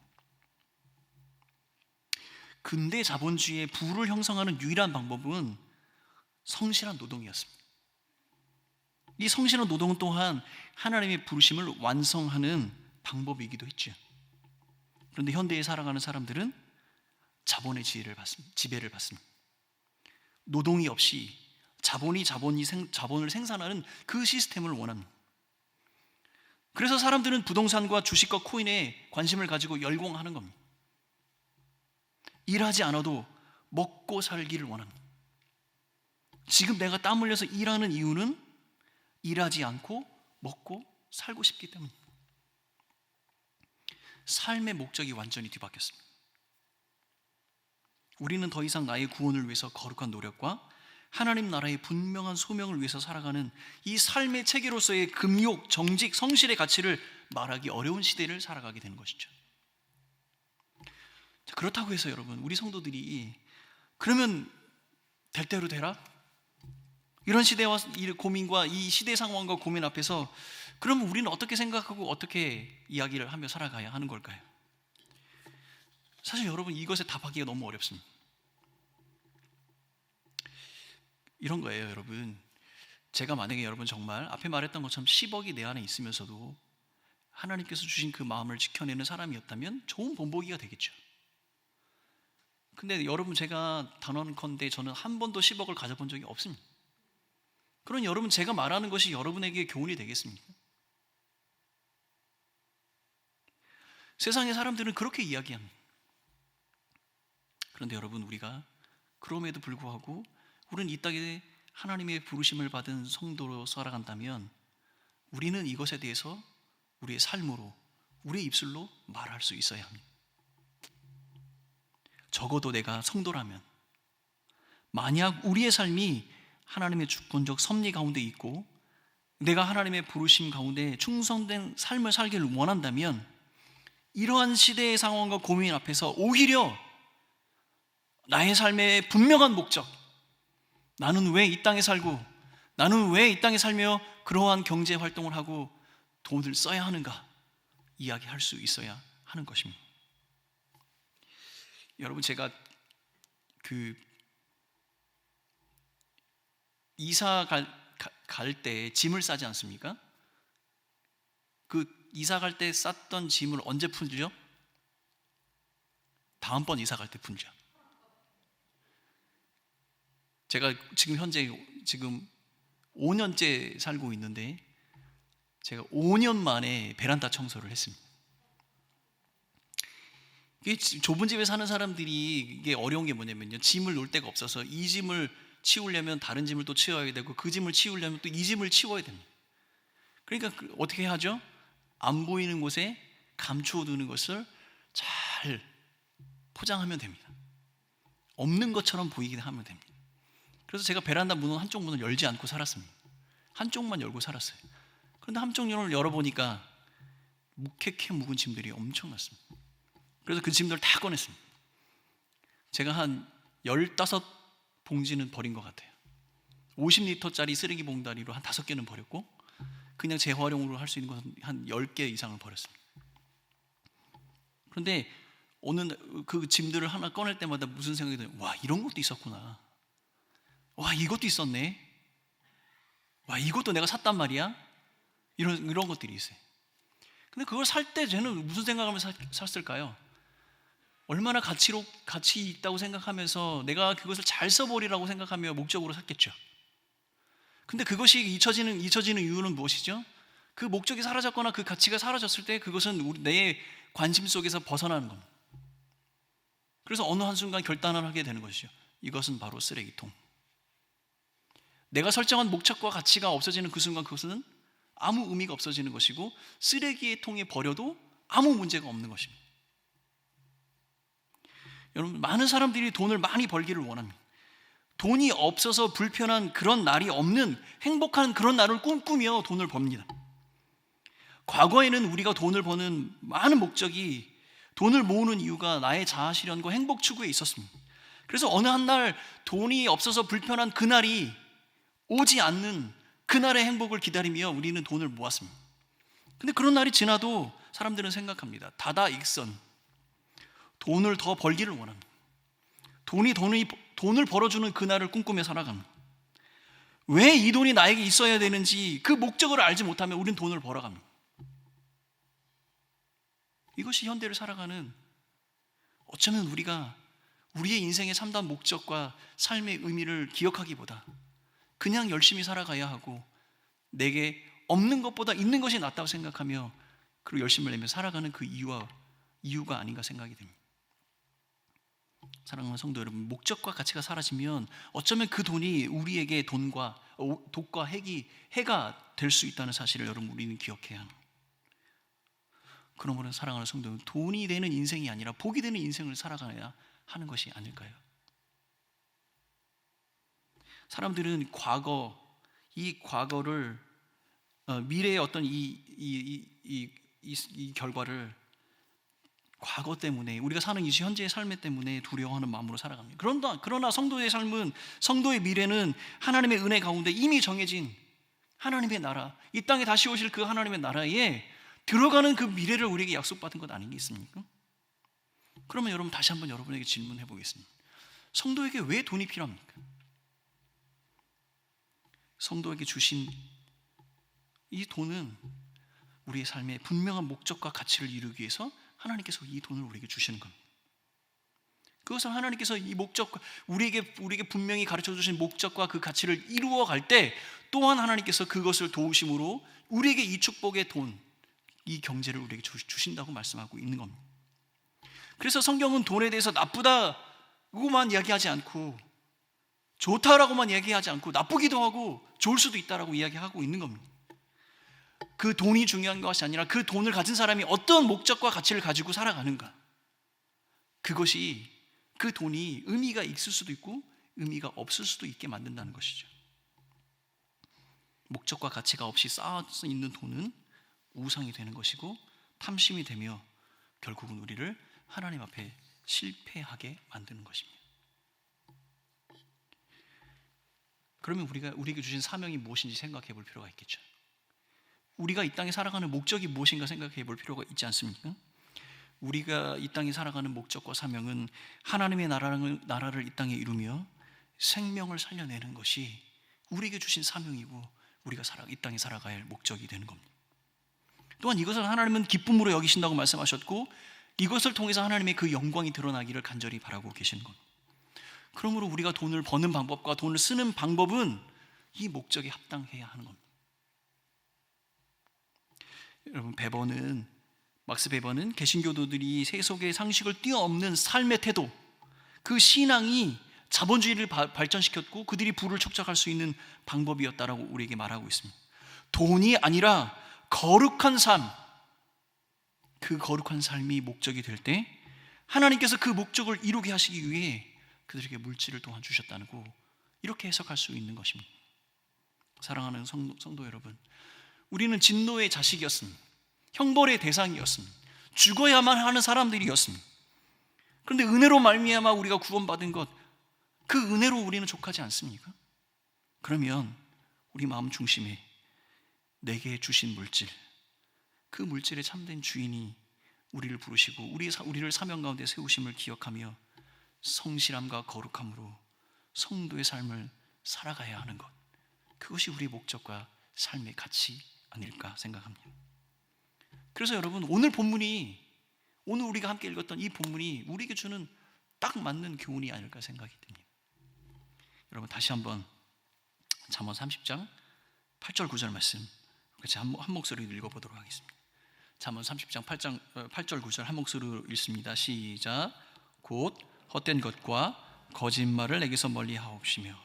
근대 자본주의의 부를 형성하는 유일한 방법은 성실한 노동이었습니다. 이 성실한 노동은 또한 하나님의 부르심을 완성하는 방법이기도 했죠. 그런데 현대에 살아가는 사람들은 자본의 지배를 받습니다. 노동이 없이 자본을 생산하는 그 시스템을 원합니다. 그래서 사람들은 부동산과 주식과 코인에 관심을 가지고 열공하는 겁니다. 일하지 않아도 먹고 살기를 원합니다. 지금 내가 땀 흘려서 일하는 이유는 일하지 않고 먹고 살고 싶기 때문입니다. 삶의 목적이 완전히 뒤바뀌었습니다. 우리는 더 이상 나의 구원을 위해서 거룩한 노력과 하나님 나라의 분명한 소명을 위해서 살아가는 이 삶의 체계로서의 금욕, 정직, 성실의 가치를 말하기 어려운 시대를 살아가게 되는 것이죠. 그렇다고 해서 여러분, 우리 성도들이 그러면 될 대로 되라? 이런 시대와 이 고민과 이 시대 상황과 고민 앞에서 그러면 우리는 어떻게 생각하고 어떻게 이야기를 하며 살아가야 하는 걸까요? 사실 여러분, 이것에 답하기가 너무 어렵습니다. 이런 거예요, 여러분. 제가 만약에 여러분 정말 앞에 말했던 것처럼 10억이 내 안에 있으면서도 하나님께서 주신 그 마음을 지켜내는 사람이었다면 좋은 본보기가 되겠죠. 근데 여러분, 제가 단언컨대 저는 한 번도 10억을 가져본 적이 없습니다. 그럼 여러분, 제가 말하는 것이 여러분에게 교훈이 되겠습니까? 세상의 사람들은 그렇게 이야기합니다. 그런데 여러분, 우리가 그럼에도 불구하고 우리는 이 땅에 하나님의 부르심을 받은 성도로 살아간다면 우리는 이것에 대해서 우리의 삶으로, 우리의 입술로 말할 수 있어야 합니다. 적어도 내가 성도라면, 만약 우리의 삶이 하나님의 주권적 섭리 가운데 있고 내가 하나님의 부르심 가운데 충성된 삶을 살기를 원한다면 이러한 시대의 상황과 고민 앞에서 오히려 나의 삶의 분명한 목적, 나는 왜 이 땅에 살고, 나는 왜 이 땅에 살며 그러한 경제 활동을 하고 돈을 써야 하는가 이야기할 수 있어야 하는 것입니다. 여러분, 제가 이사 갈 때 짐을 싸지 않습니까? 그 이사 갈 때 쌌던 짐을 언제 풀죠? 다음번 이사 갈 때 풀죠. 제가 현재 5년째 살고 있는데 제가 5년 만에 베란다 청소를 했습니다. 이게 좁은 집에 사는 사람들이 이게 어려운 게 뭐냐면요, 짐을 놓을 데가 없어서 이 짐을 치우려면 다른 짐을 또 치워야 되고 그 짐을 치우려면 또 이 짐을 치워야 됩니다. 그러니까 어떻게 하죠? 안 보이는 곳에 감추어 두는 것을 잘 포장하면 됩니다. 없는 것처럼 보이게 하면 됩니다. 그래서 제가 베란다 문은 한쪽 문을 열지 않고 살았습니다. 한쪽만 열고 살았어요. 그런데 한쪽 문을 열어보니까 묵직해 묵은 짐들이 엄청났습니다. 그래서 그 짐들을 다 꺼냈습니다. 제가 한 15봉지는 버린 것 같아요. 50리터짜리 쓰레기 봉다리로 한 5개는 버렸고 그냥 재활용으로 할 수 있는 것은 한 10개 이상을 버렸습니다. 그런데 어느 그 짐들을 하나 꺼낼 때마다 무슨 생각이 들어요? 와, 이런 것도 있었구나. 와, 이것도 있었네. 와, 이것도 내가 샀단 말이야. 이런 것들이 있어요. 근데 그걸 살 때 저는 무슨 생각하면서 샀을까요? 얼마나 가치 있다고 생각하면서 내가 그것을 잘 써버리라고 생각하며 목적으로 샀겠죠. 근데 그것이 잊혀지는 이유는 무엇이죠? 그 목적이 사라졌거나 그 가치가 사라졌을 때 그것은 내 관심 속에서 벗어나는 겁니다. 그래서 어느 한순간 결단을 하게 되는 것이죠. 이것은 바로 쓰레기통. 내가 설정한 목적과 가치가 없어지는 그 순간 그것은 아무 의미가 없어지는 것이고 쓰레기의 통에 버려도 아무 문제가 없는 것입니다. 여러분, 많은 사람들이 돈을 많이 벌기를 원합니다. 돈이 없어서 불편한 그런 날이 없는 행복한 그런 날을 꿈꾸며 돈을 법니다. 과거에는 우리가 돈을 버는 많은 목적이, 돈을 모으는 이유가 나의 자아 실현과 행복 추구에 있었습니다. 그래서 어느 한 날 돈이 없어서 불편한 그날이 오지 않는 그날의 행복을 기다리며 우리는 돈을 모았습니다. 근데 그런 날이 지나도 사람들은 생각합니다. 다다익선, 돈을 더 벌기를 원합니다. 돈을 벌어주는 그날을 꿈꾸며 살아갑니다. 왜 이 돈이 나에게 있어야 되는지 그 목적을 알지 못하면 우리는 돈을 벌어갑니다. 이것이 현대를 살아가는, 어쩌면 우리가 우리의 인생의 참다운 목적과 삶의 의미를 기억하기보다 그냥 열심히 살아가야 하고 내게 없는 것보다 있는 것이 낫다고 생각하며 그리고 열심을 내며 살아가는 그 이유가 아닌가 생각이 됩니다. 사랑하는 성도 여러분, 목적과 가치가 사라지면 어쩌면 그 돈이 우리에게 독과 해가 될 수 있다는 사실을 여러분, 우리는 기억해야 합니다. 그러므로 사랑하는 성도 여러분, 돈이 되는 인생이 아니라 복이 되는 인생을 살아가야 하는 것이 아닐까요? 사람들은 이 과거를 미래의 어떤 이 결과를 과거 때문에, 우리가 사는 이 현재의 삶 때문에 두려워하는 마음으로 살아갑니다. 그러나 성도의 삶은, 성도의 미래는 하나님의 은혜 가운데 이미 정해진 하나님의 나라, 이 땅에 다시 오실 그 하나님의 나라에 들어가는 그 미래를 우리에게 약속받은 것 아니겠습니까? 그러면 여러분, 다시 한번 여러분에게 질문해 보겠습니다. 성도에게 왜 돈이 필요합니까? 성도에게 주신 이 돈은 우리의 삶의 분명한 목적과 가치를 이루기 위해서 하나님께서 이 돈을 우리에게 주시는 겁니다. 그것은 하나님께서 이 목적과 우리에게 분명히 가르쳐 주신 목적과 그 가치를 이루어 갈 때 또한 하나님께서 그것을 도우심으로 우리에게 이 축복의 돈, 이 경제를 우리에게 주신다고 말씀하고 있는 겁니다. 그래서 성경은 돈에 대해서 나쁘다고만 이야기하지 않고 좋다라고만 이야기하지 않고 나쁘기도 하고 좋을 수도 있다라고 이야기하고 있는 겁니다. 그 돈이 중요한 것이 아니라 그 돈을 가진 사람이 어떤 목적과 가치를 가지고 살아가는가, 그것이 그 돈이 의미가 있을 수도 있고 의미가 없을 수도 있게 만든다는 것이죠. 목적과 가치가 없이 쌓아서 있는 돈은 우상이 되는 것이고 탐심이 되며 결국은 우리를 하나님 앞에 실패하게 만드는 것입니다. 그러면 우리에게 주신 사명이 무엇인지 생각해 볼 필요가 있겠죠. 우리가 이 땅에 살아가는 목적이 무엇인가 생각해 볼 필요가 있지 않습니까? 우리가 이 땅에 살아가는 목적과 사명은 하나님의 나라를 이 땅에 이루며 생명을 살려내는 것이 우리에게 주신 사명이고 우리가 이 땅에 살아가야 할 목적이 되는 겁니다. 또한 이것을 하나님은 기쁨으로 여기신다고 말씀하셨고 이것을 통해서 하나님의 그 영광이 드러나기를 간절히 바라고 계시는 겁니다. 그러므로 우리가 돈을 버는 방법과 돈을 쓰는 방법은 이 목적에 합당해야 하는 겁니다. 여러분, 막스 베버는 개신교도들이 세속의 상식을 뛰어넘는 삶의 태도, 그 신앙이 자본주의를 발전시켰고 그들이 부를 축적할 수 있는 방법이었다라고 우리에게 말하고 있습니다. 돈이 아니라 거룩한 삶, 그 거룩한 삶이 목적이 될 때 하나님께서 그 목적을 이루게 하시기 위해 그들에게 물질을 또한 주셨다고 이렇게 해석할 수 있는 것입니다. 사랑하는 성도 여러분, 우리는 진노의 자식이었습니다. 형벌의 대상이었습니다. 죽어야만 하는 사람들이었습니다. 그런데 은혜로 말미암아 우리가 구원받은 것, 그 은혜로 우리는 족하지 않습니까? 그러면 우리 마음 중심에 내게 주신 물질, 그 물질의 참된 주인이 우리를 부르시고 우리를 사명 가운데 세우심을 기억하며 성실함과 거룩함으로 성도의 삶을 살아가야 하는 것, 그것이 우리의 목적과 삶의 가치 아닐까 생각합니다. 그래서 여러분, 오늘 우리가 함께 읽었던 이 본문이 우리에게 주는 딱 맞는 교훈이 아닐까 생각이 듭니다. 여러분, 다시 한번 잠언 30장 8절 9절 말씀 같이 한 목소리로 읽어보도록 하겠습니다. 잠언 30장 8절 9절 한 목소리로 읽습니다. 시작. 곧 헛된 것과 거짓말을 내게서 멀리 하옵시며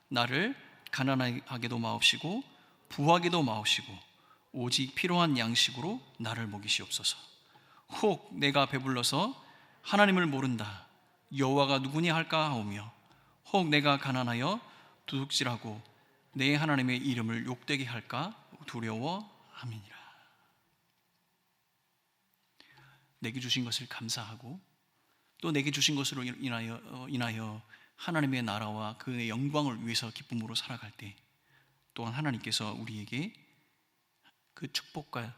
나를 가난하게도 마옵시고 부하게도 마옵시고 오직 필요한 양식으로 나를 먹이시옵소서. 혹 내가 배불러서 하나님을 모른다 여호와가 누구냐 할까 하오며 혹 내가 가난하여 도둑질하고 내 하나님의 이름을 욕되게 할까 두려워함이니라. 내게 주신 것을 감사하고 또 내게 주신 것으로 인하여 하나님의 나라와 그의 영광을 위해서 기쁨으로 살아갈 때 또한 하나님께서 우리에게 그 축복과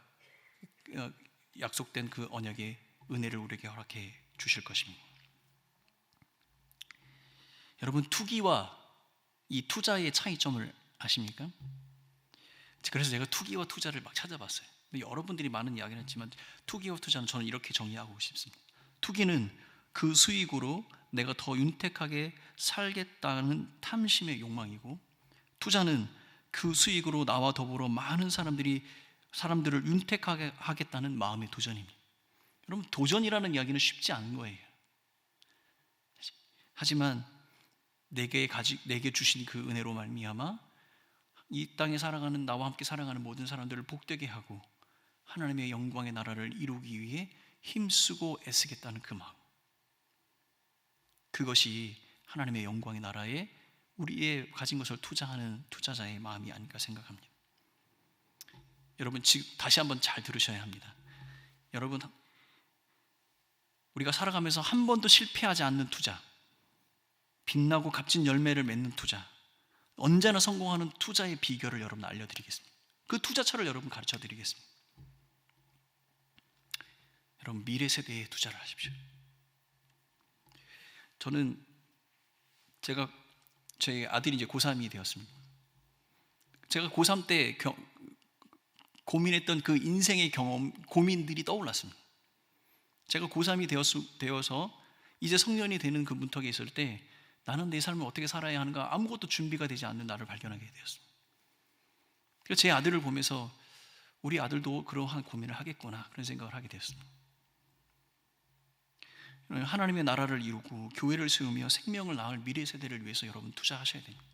약속된 그 언약의 은혜를 우리에게 허락해 주실 것입니다. 여러분, 투기와 이 투자의 차이점을 아십니까? 그래서 제가 투기와 투자를 막 찾아봤어요. 여러분들이 많은 이야기를 했지만 투기와 투자는 저는 이렇게 정의하고 싶습니다. 투기는 그 수익으로 내가 더 윤택하게 살겠다는 탐심의 욕망이고, 투자는 그 수익으로 나와 더불어 많은 사람들을 윤택하게 하겠다는 마음의 도전입니다. 여러분, 도전이라는 이야기는 쉽지 않은 거예요. 하지만 내게 주신 그 은혜로 말미암아 이 땅에 살아가는 나와 함께 살아가는 모든 사람들을 복되게 하고 하나님의 영광의 나라를 이루기 위해 힘쓰고 애쓰겠다는 그 마음, 그것이 하나님의 영광의 나라에 우리의 가진 것을 투자하는 투자자의 마음이 아닐까 생각합니다. 여러분, 지금 다시 한번 잘 들으셔야 합니다. 여러분, 우리가 살아가면서 한 번도 실패하지 않는 투자, 빛나고 값진 열매를 맺는 투자, 언제나 성공하는 투자의 비결을 여러분 알려드리겠습니다. 그 투자처를 여러분 가르쳐드리겠습니다. 여러분, 미래 세대에 투자를 하십시오. 제 아들이 이제 고3이 되었습니다. 제가 고3 때 고민했던 그 인생의 경험, 고민들이 떠올랐습니다. 제가 고3이 되어서 이제 성년이 되는 그 문턱에 있을 때 나는 내 삶을 어떻게 살아야 하는가 아무것도 준비가 되지 않는 나를 발견하게 되었습니다. 그래서 제 아들을 보면서 우리 아들도 그러한 고민을 하겠구나 그런 생각을 하게 되었습니다. 하나님의 나라를 이루고 교회를 세우며 생명을 낳을 미래 세대를 위해서 여러분 투자하셔야 됩니다.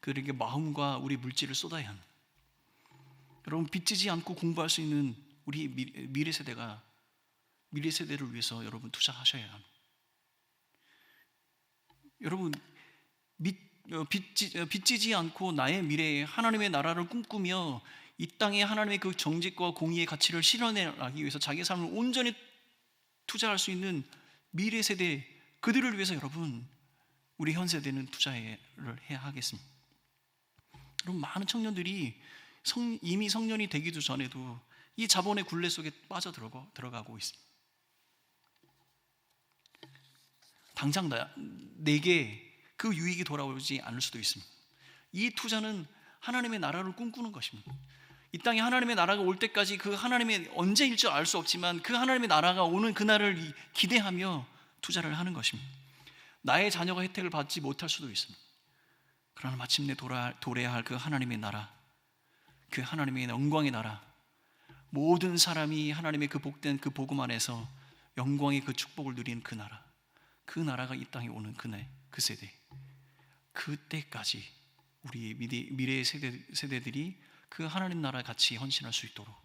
그들에게 마음과 우리 물질을 쏟아야 합니다. 여러분 빚지지 않고 공부할 수 있는 우리 미래 세대를 위해서 여러분 투자하셔야 합니다. 여러분 빚지지 않고 나의 미래에 하나님의 나라를 꿈꾸며 이 땅에 하나님의 그 정직과 공의의 가치를 실현하기 위해서 자기 삶을 온전히 투자할 수 있는 미래 세대 그들을 위해서 여러분 우리 현 세대는 투자를 해야 하겠습니다. 여러분 많은 청년들이 이미 성년이 되기도 전에도 이 자본의 굴레 속에 빠져 들어가고 있습니다. 당장 내게 그 유익이 돌아오지 않을 수도 있습니다. 이 투자는 하나님의 나라를 꿈꾸는 것입니다. 이 땅에 하나님의 나라가 올 때까지 그 하나님의 언제일 줄 알 수 없지만 그 하나님의 나라가 오는 그날을 기대하며 투자를 하는 것입니다. 나의 자녀가 혜택을 받지 못할 수도 있습니다. 그러나 마침내 도래해야 할 그 하나님의 나라, 그 하나님의 영광의 나라, 모든 사람이 하나님의 그 복된 그 복음 안에서 영광의 그 축복을 누리는 그 나라, 그 나라가 이 땅에 오는 그 세대, 그때까지 우리 미래의 세대들이 그 하나님 나라에 같이 헌신할 수 있도록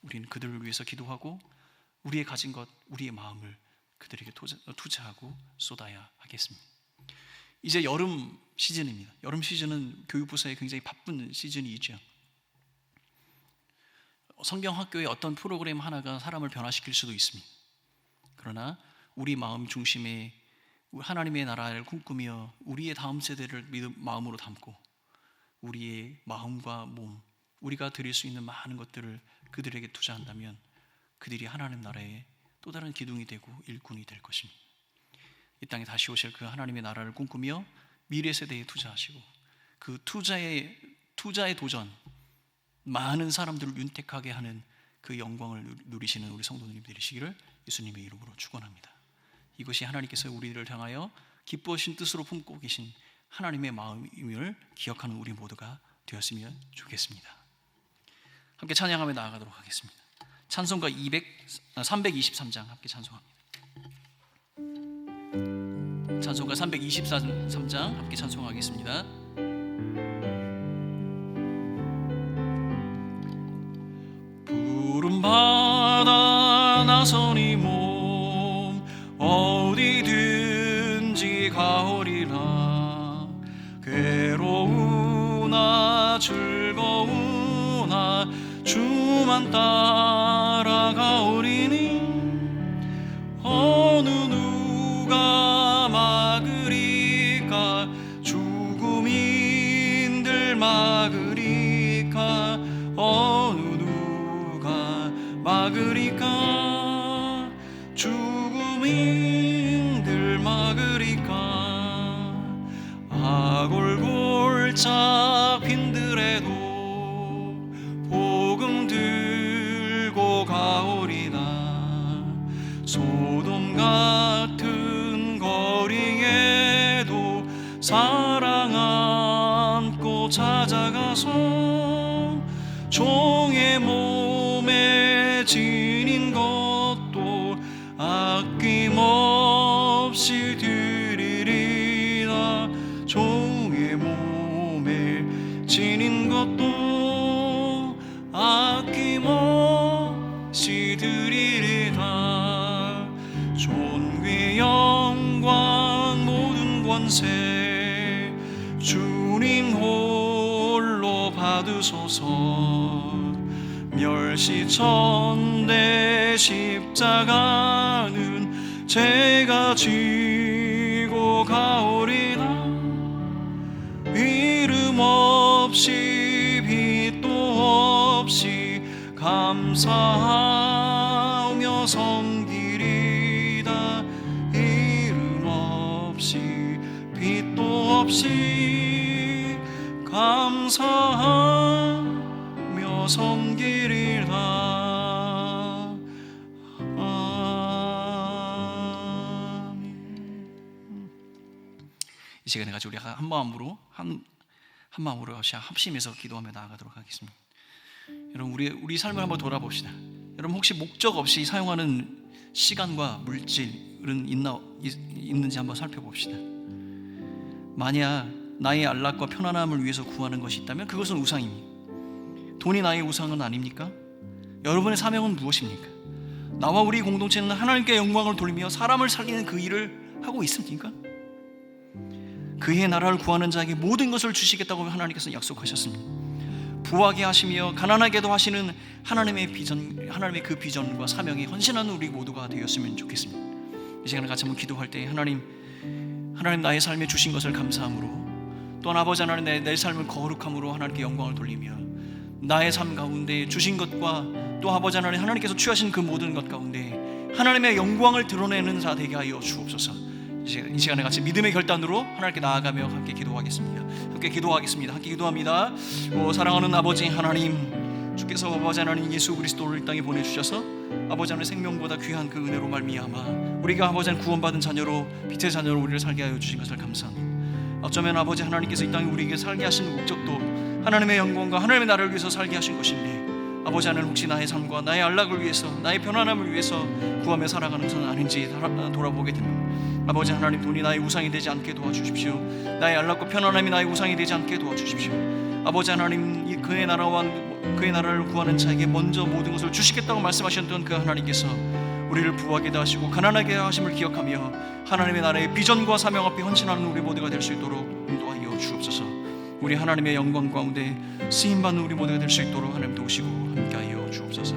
우리는 그들을 위해서 기도하고 우리의 가진 것, 우리의 마음을 그들에게 투자하고 쏟아야 하겠습니다. 이제 여름 시즌입니다. 여름 시즌은 교육부서에 굉장히 바쁜 시즌이 있죠. 성경학교의 어떤 프로그램 하나가 사람을 변화시킬 수도 있습니다. 그러나 우리 마음 중심에 하나님의 나라를 꿈꾸며 우리의 다음 세대를 마음으로 담고 우리의 마음과 몸, 우리가 드릴 수 있는 많은 것들을 그들에게 투자한다면 그들이 하나님 나라의 또 다른 기둥이 되고 일꾼이 될 것입니다. 이 땅에 다시 오실 그 하나님의 나라를 꿈꾸며 미래 세대에 투자하시고 그 투자의 도전, 많은 사람들을 윤택하게 하는 그 영광을 누리시는 우리 성도님 되시기를 예수님의 이름으로 축원합니다. 이것이 하나님께서 우리를 향하여 기뻐하신 뜻으로 품고 계신 하나님의 마음임을 기억하는 우리 모두가 되었으면 좋겠습니다. 함께 찬양하며 나아가도록 하겠습니다. 찬송가 323장 함께 찬송합니다. 찬송가 323장 함께 찬송하겠습니다. 푸른 바다 나서니 몸 어디든지 가오리라. 괴로우나 즐거우나 주만 따라가오리니 어느 누가 막으리까. 죽음인들 막으리까. 어느 누가 막으리까. 죽음인들 막으리까. 아골골 잡힌들에도 복음 들고 가오리다. 소돔 같은 거리에도 사랑 안고 찾아가서 종의 몸에 지닌 것도 아낌없이 드리리라. 종의 몸에 지닌 것도 아낌없이 드리리라. 존귀 영광 모든 권세 주님 홀로 받으소서. 멸시천대 십자가는 제가 지고 가오리라. 이름 없이 빛도 없이 감사하며 섬기리다. 이름 없이 빛도 없이 감사하며 하여 섬기리라. 이 시간에 같이 우리가 한 마음으로 같이 합심해서 기도하며 나아가도록 하겠습니다. 여러분, 우리 삶을 한번 돌아봅시다. 여러분, 혹시 목적 없이 사용하는 시간과 물질은 있는지 한번 살펴봅시다. 만약 나의 안락과 편안함을 위해서 구하는 것이 있다면 그것은 우상입니다. 돈이 나의 우상은 아닙니까? 여러분의 사명은 무엇입니까? 나와 우리 공동체는 하나님께 영광을 돌리며 사람을 살리는 그 일을 하고 있습니까? 그의 나라를 구하는 자에게 모든 것을 주시겠다고 하나님께서 약속하셨습니다. 부하게 하시며 가난하게도 하시는 하나님의 그 비전과 사명에 헌신하는 우리 모두가 되었으면 좋겠습니다. 이 시간에 같이 한번 기도할 때 하나님 나의 삶에 주신 것을 감사함으로, 또한 아버지 하나님 내 삶을 거룩함으로 하나님께 영광을 돌리며 나의 삶 가운데 주신 것과 또 아버지 하나님께서 취하신 그 모든 것 가운데 하나님의 영광을 드러내는 자 되게 하여 주옵소서. 이 시간에 같이 믿음의 결단으로 하나님께 나아가며 함께 기도하겠습니다. 함께 기도합니다. 사랑하는 아버지 하나님, 주께서 아버지 하나님 예수 그리스도를 이 땅에 보내주셔서 아버지 하나님 생명보다 귀한 그 은혜로 말미암아 우리가 아버지 하나님 구원받은 자녀로, 빛의 자녀로 우리를 살게 하여 주신 것을 감사합니다. 어쩌면 아버지 하나님께서 이 땅에 우리에게 살게 하신 목적도 하나님의 영광과 하나님의 나라를 위해서 살게 하신 것인데, 아버지 하나님 혹시 나의 삶과 나의 안락을 위해서, 나의 편안함을 위해서 구하며 살아가는 것은 아닌지 돌아보게 됩니다. 아버지 하나님, 돈이 나의 우상이 되지 않게 도와주십시오. 나의 안락과 편안함이 나의 우상이 되지 않게 도와주십시오. 아버지 하나님, 그의 나라를 구하는 자에게 먼저 모든 것을 주시겠다고 말씀하셨던 그 하나님께서 우리를 부하게 하시고 가난하게 하심을 기억하며 하나님의 나라의 비전과 사명 앞에 헌신하는 우리 모두가 될 수 있도록 인도하여 주옵소서. 우리 하나님의 영광 가운데 쓰임받는 우리 모두가 될 수 있도록 하나님 도우시고 함께하여 주옵소서.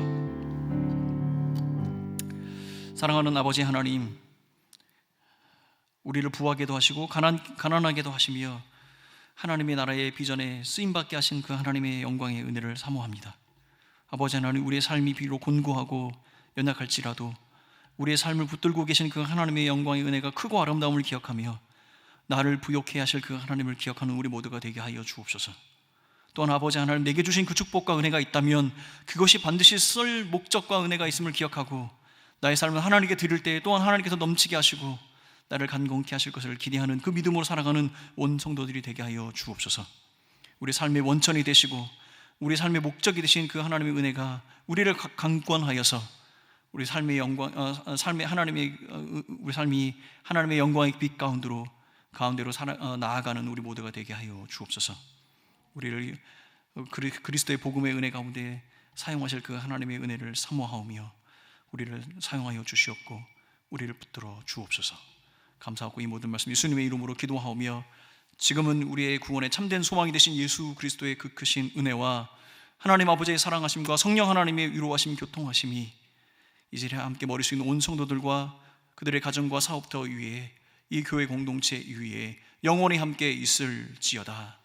사랑하는 아버지 하나님, 우리를 부하게도 하시고 가난하게도 하시며 하나님의 나라의 비전에 쓰임받게 하신 그 하나님의 영광의 은혜를 사모합니다. 아버지 하나님, 우리의 삶이 비록 곤고하고 연약할지라도 우리의 삶을 붙들고 계신 그 하나님의 영광의 은혜가 크고 아름다움을 기억하며 나를 부욕해 하실 그 하나님을 기억하는 우리 모두가 되게 하여 주옵소서. 또한 아버지 하나님, 내게 주신 그 축복과 은혜가 있다면 그것이 반드시 쓸 목적과 은혜가 있음을 기억하고 나의 삶을 하나님께 드릴 때 또한 하나님께서 넘치게 하시고 나를 간공케 하실 것을 기대하는 그 믿음으로 살아가는 온 성도들이 되게 하여 주옵소서. 우리 삶의 원천이 되시고 우리 삶의 목적이 되신 그 하나님의 은혜가 우리를 강권하여서 우리 삶의 우리 삶이 하나님의 영광의 빛 가운데로 나아가는 우리 모두가 되게 하여 주옵소서. 우리를 그리스도의 복음의 은혜 가운데 사용하실 그 하나님의 은혜를 사모하오며 우리를 사용하여 주시옵고 우리를 붙들어 주옵소서. 감사하고 이 모든 말씀 예수님의 이름으로 기도하오며, 지금은 우리의 구원의 참된 소망이 되신 예수 그리스도의 그 크신 은혜와 하나님 아버지의 사랑하심과 성령 하나님의 위로하심 교통하심이 이제야 함께 머리 숙이는 온 성도들과 그들의 가정과 사업터 위에, 이 교회 공동체 위에 영원히 함께 있을지어다.